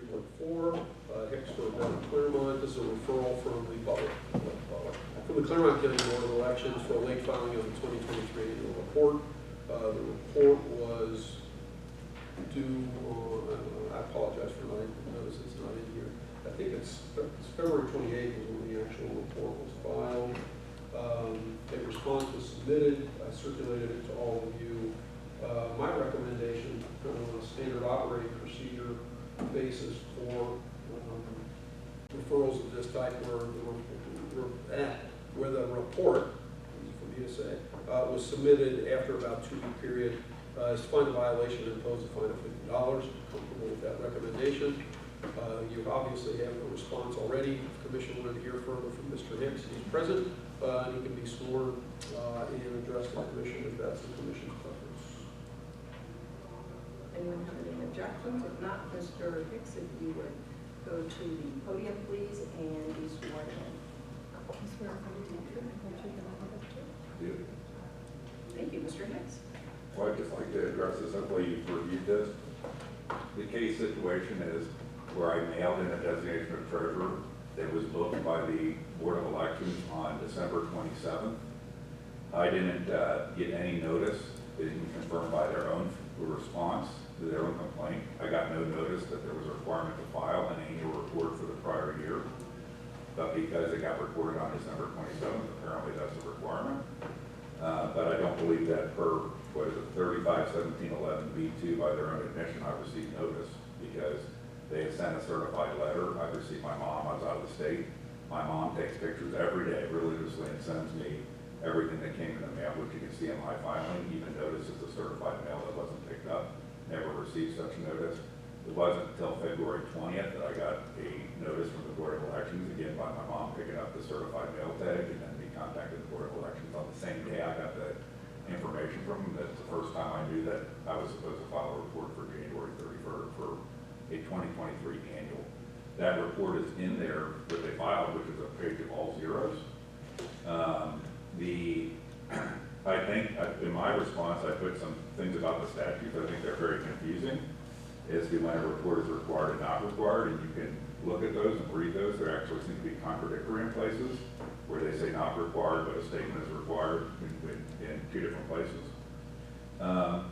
2024R-314, Hicks for Claremont. This is a referral from the Claremont County Board of Elections for a late filing of the 2023 annual report. The report was due on, I apologize for not notice it's not in here. I think it's February 28th is when the actual report was filed. A response was submitted. I circulated it to all of you. My recommendation on a standard operating procedure basis for referrals of this type where the report, easy for me to say, was submitted after about a 2-week period, is to find a violation and impose a fine of $50. Comfortable with that recommendation. You obviously have a response already. If the commission wanted to hear further from Mr. Hicks, he's present, and he can be sworn and address the commission if that's the commission's preference. Anyone have any objections? If not, Mr. Hicks, if you would go to the podium, please, and be sworn in. Thank you, Mr. Hicks. Well, I'd just like to address this. Hopefully you've reviewed this. The case situation is where I mailed in a designation of treasurer that was booked by the Board of Elections on December 27th. I didn't get any notice. They didn't confirm by their own response to their own complaint. I got no notice that there was a requirement to file an annual report for the prior year. But because it got reported on December 27th, apparently that's a requirement. But I don't believe that per, what is it, 35-1711B2 by their own admission, I received notice because they had sent a certified letter. I received my mom, I was out of the state. My mom takes pictures every day religiously and sends me everything that came in the mail, which you can see in my filing, even notices the certified mail that wasn't picked up. Never received such a notice. It wasn't until February 20th that I got a notice from the Board of Elections, again by my mom picking up the certified mail tag, and then me contacting the Board of Elections on the same day I got the information from them. That's the first time I knew that I was supposed to file a report for January 31st for a 2023 annual. That report is in there, what they filed, which is a page of all zeros. I think in my response, I put some things about the statutes. I think they're very confusing as to when a report is required and not required, and you can look at those and read those. There actually seem to be contradictory in places where they say not required, but a statement is required in 2 different places. I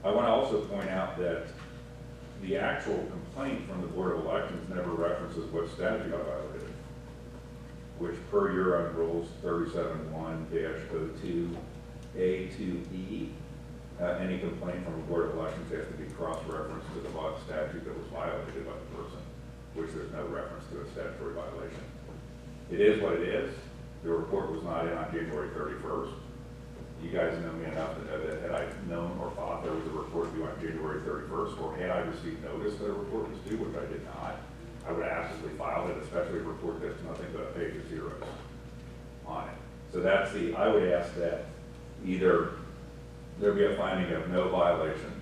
want to also point out that the actual complaint from the Board of Elections never references what statute I violated, which per your own rules 37-1-02A2E, any complaint from the Board of Elections has to be cross-referenced to the statute that was violated by the person, which there's no reference to a statutory violation. It is what it is. The report was not in on January 31st. You guys know me enough to know that had I known or thought there was a report due on January 31st, or had I received notice that a report was due, which I did not, I would have absolutely filed it, especially a report that's nothing but a page of zeros on it. So that's I would ask that either there be a finding of no violation,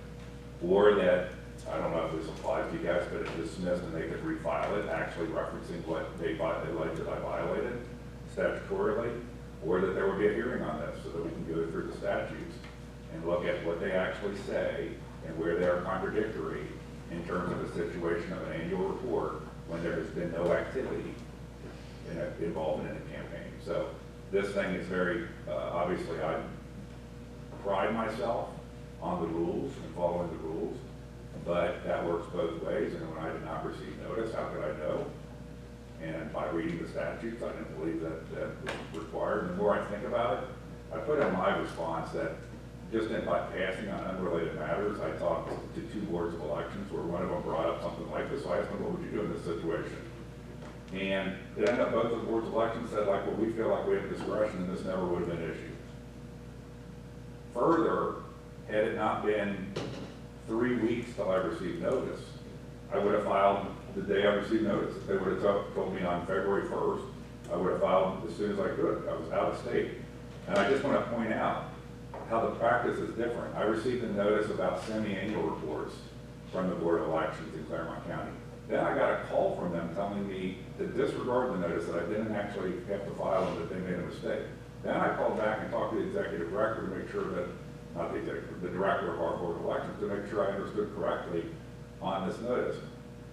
or that, I don't know if this applies to you guys, but it's dismissed and they could refile it, actually referencing what they alleged that I violated statutorily, or that there would be a hearing on this so that we can go through the statutes and look at what they actually say and where they are contradictory in terms of the situation of an annual report when there has been no activity involved in a campaign. So this thing is very, obviously I pride myself on the rules and following the rules, but that works both ways, and when I did not receive notice, how could I know? And by reading the statutes, I didn't believe that was required. And the more I think about it, I put in my response that just by passing on unrelated matters, I talked to 2 boards of elections where one of them brought up something like this. So I asked them, what would you do in this situation? And it ended up both of the boards of elections said, like, well, we feel like we have discretion and this never would have been an issue. Further, had it not been 3 weeks till I received notice, I would have filed the day I received notice. If they would have told me on February 1st, I would have filed as soon as I could. I was out of state. And I just want to point out how the practice is different. I received a notice about semi-annual reports from the Board of Elections in Claremont County. Then I got a call from them telling me to disregard the notice, that I didn't actually have to file and that they made a mistake. Then I called back and talked to the executive director to make sure that, not the executive, the director of our Board of Elections, to make sure I understood correctly on this notice.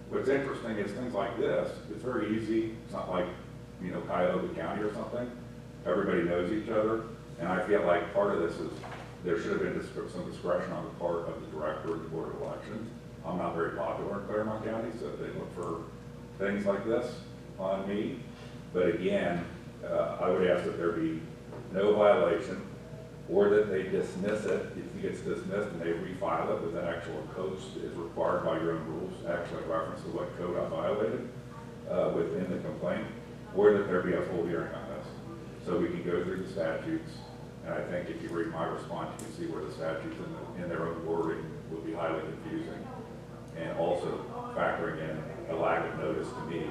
what's interesting is things like this, it's very easy. It's not like, you know, Cuyahoga County or something. Everybody knows each other. And I feel like part of this is there should have been some discretion on the part of the director of the Board of Elections. I'm not very popular in Claremont County, so they look for things like this on me. But again, I would ask that there be no violation, or that they dismiss it. If it gets dismissed and they refile it with an actual code is required by your own rules, actually reference to what code I violated within the complaint, or that there be a full hearing on this. So we can go through the statutes, and I think if you read my response, you can see where the statutes in their own wording would be highly confusing, and also factoring in the lack of notice to me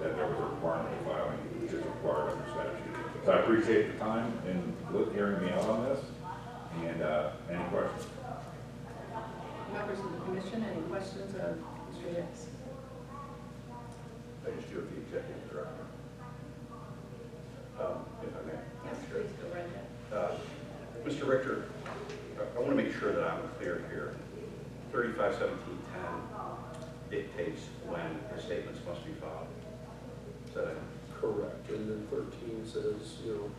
that there was a requirement of filing, which is required under statute. So I appreciate the time and hearing me out on this, and any questions? Members of the commission, any questions of Mr. Hicks? I just do it the executive director. If I may. Yes, please go right ahead. Mr. Richter, I want to make sure that I'm clear here. 351710 dictates when the statements must be filed. Is that it? Correct. And then 13 says, you know,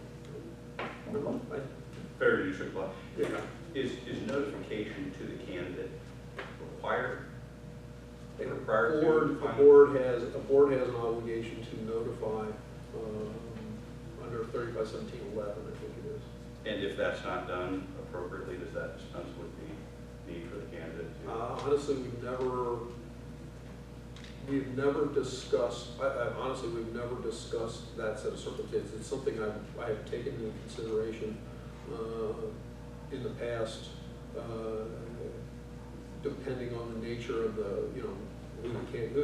Fair use of law. yeah. Is notification to the candidate required? A Prior to board has an obligation to notify under 351711, I think it is. And if that's not done appropriately, does that dispense with the need for the candidate to? Honestly, we've never discussed, honestly, we've never discussed that set of circumstances. It's something I have taken into consideration in the past, depending on the nature of the, you know, who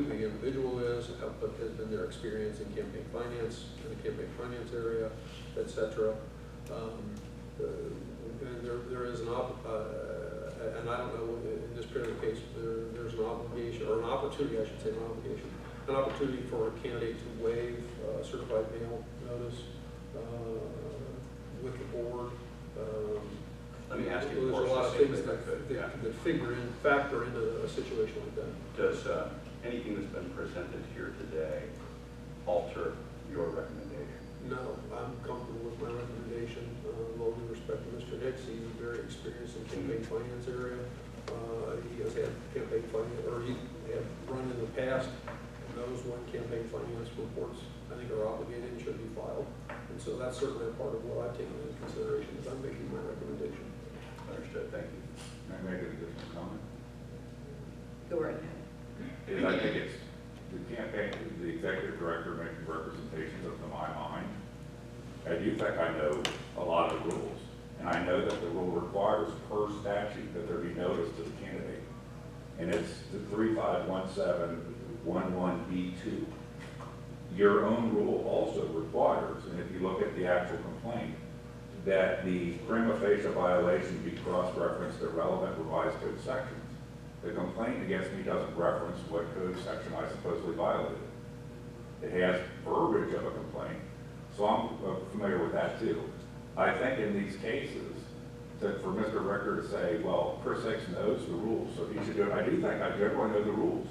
the individual is, what has been their experience in campaign finance, in the campaign finance area, et cetera. And there is an and I don't know, in this particular case, there's an obligation, or an opportunity, I should say, an opportunity for a candidate to waive certified mail notice with the board. Let me ask you There's more a lot of succinctly, things if I could. that factor into a situation like that. Does anything that's been presented here today alter your recommendation? No, I'm comfortable with my recommendation. All due respect to Mr. Hicks, he's very experienced in campaign finance area. He has had campaign finance, or he had run in the past, and knows when campaign finance reports, I think, are obligated and should be filed. And so that's certainly a part of what I've taken into consideration as I'm making my recommendation. Understood, thank you. Can I make an additional comment? Go right ahead. Is I think it's the campaign, the executive director making representations up to my mind. I do think I know a lot of the rules, and I know that the rule requires per statute that there be notice to the candidate. And it's the 351711B2. Your own rule also requires, and if you look at the actual complaint, that the prima facie violation be cross-referenced to relevant revised code sections. The complaint against me doesn't reference what code section I supposedly violated. It has verbiage of a complaint, so I'm familiar with that too. I think in these cases, that for Mr. Richter to say, well, Chris Hicks knows the rules, so he should do it. I do think I generally know the rules.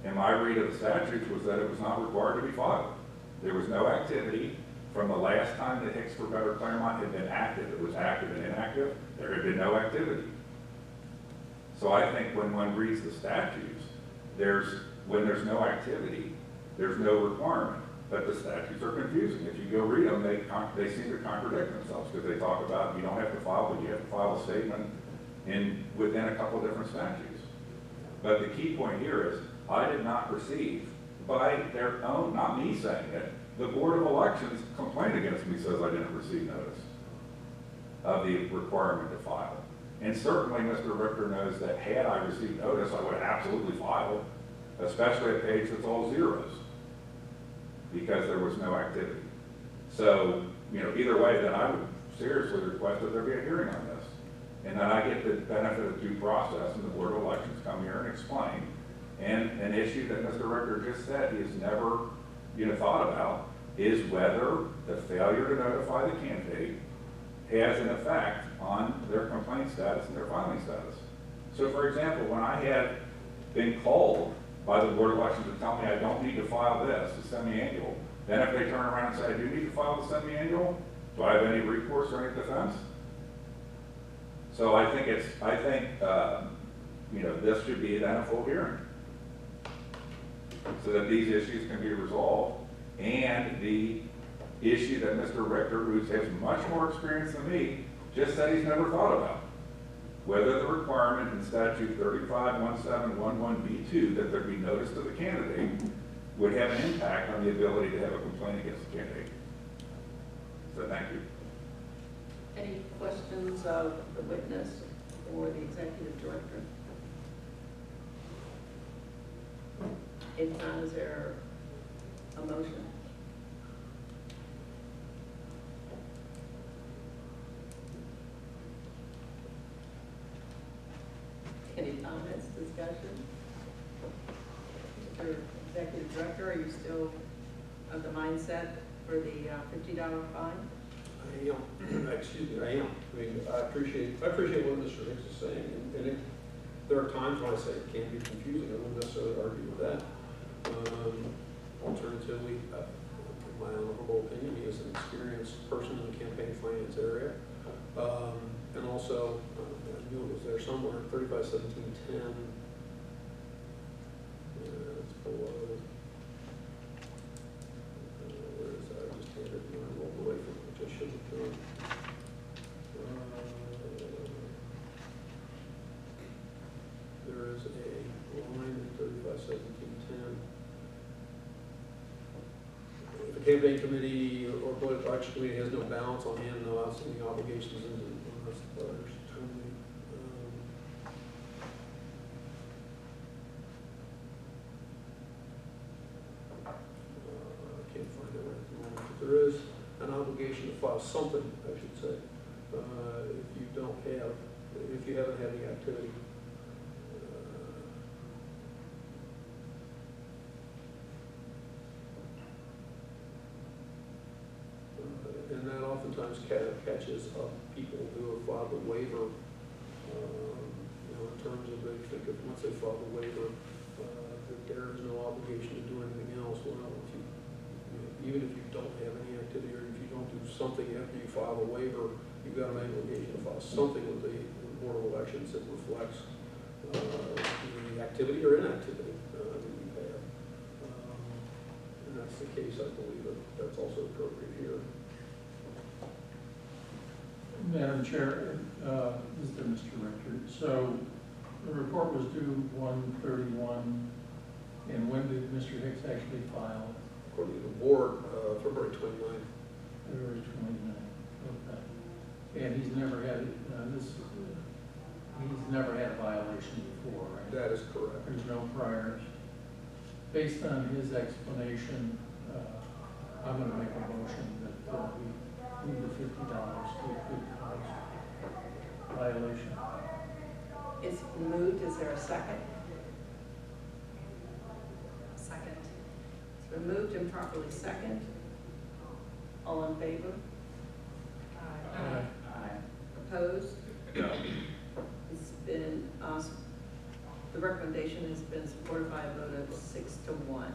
And my read of the statutes was that it was not required to be filed. There was no activity from the last time that Hicks for Better Claremont had been active. It was active and inactive. There had been no activity. So I think when one reads the statutes, when there's no activity, there's no requirement. But the statutes are confusing. If you go read them, they seem to contradict themselves because they talk about you don't have to file, but you have to file a statement within a couple of different statutes. But the key point here is I did not receive by their own, not me saying it, the Board of Elections complaint against me says I didn't receive notice of the requirement to file. And certainly Mr. Richter knows that had I received notice, I would have absolutely filed, especially a page that's all zeros, because there was no activity. So, you know, either way, then I would seriously request that there be a hearing on this. And then I get the benefit of due process and the Board of Elections come here and explain. And an issue that Mr. Richter just said he has never, thought about is whether the failure to notify the candidate has an effect on their complaint status and their filing status. So for example, when I had been called by the Board of Elections to tell me I don't need to file this, the semi-annual. Then if they turn around and say, I do need to file the semi-annual, do I have any recourse or any defense? So I think this should be then a full hearing, so that these issues can be resolved, and the issue that Mr. Richter, who has much more experience than me, just said he's never thought about, whether the requirement in statute 351711B2 that there be notice to the candidate would have an impact on the ability to have a complaint against the candidate. So thank you. Any questions of the witness or the executive director? If not, is there a motion? Any comments, discussion? Mr. Executive Director, are you still of the mindset for the $50 fine? I am. Excuse me, I am. I mean, I appreciate what Mr. Hicks is saying, and there are times when I say it can be confusing. I wouldn't necessarily argue with that. Alternatively, in my honorable opinion, he is an experienced person in the campaign finance area. And also, I knew it was there somewhere, 351710. It's below. Where is that? I just had it and I rolled away from it, which I should have done. There is a line in 351710. If a campaign committee or political action committee has no balance on hand, no outstanding obligations, and unless the voters terminate. I can't find it right at the moment, but there is an obligation to file something, I should say, if you haven't had any activity. And that oftentimes catches up people who have filed a waiver, in terms of they think of once they file the waiver, that there is no obligation to do anything else. Well, even if you don't have any activity, or if you don't do something after you file a waiver, you've got an obligation to file something with the Board of Elections that reflects the activity or inactivity that you have. And that's the case, I believe, that's also appropriate here. Madam Chair, this is Mr. Richter. So the report was due 1/31, and when did Mr. Hicks actually file? According to the board, February 29th. February 29th. Okay. And he's never had he's never had a violation before, right? That is correct. There's no priors. Based on his explanation, I'm going to make a motion that we move the $50 to a $50 violation. It's moved, is there a second? Second. It's been moved and properly second. All in favor? Aye. Opposed? It's been, the recommendation has been supported by a vote of 6-1.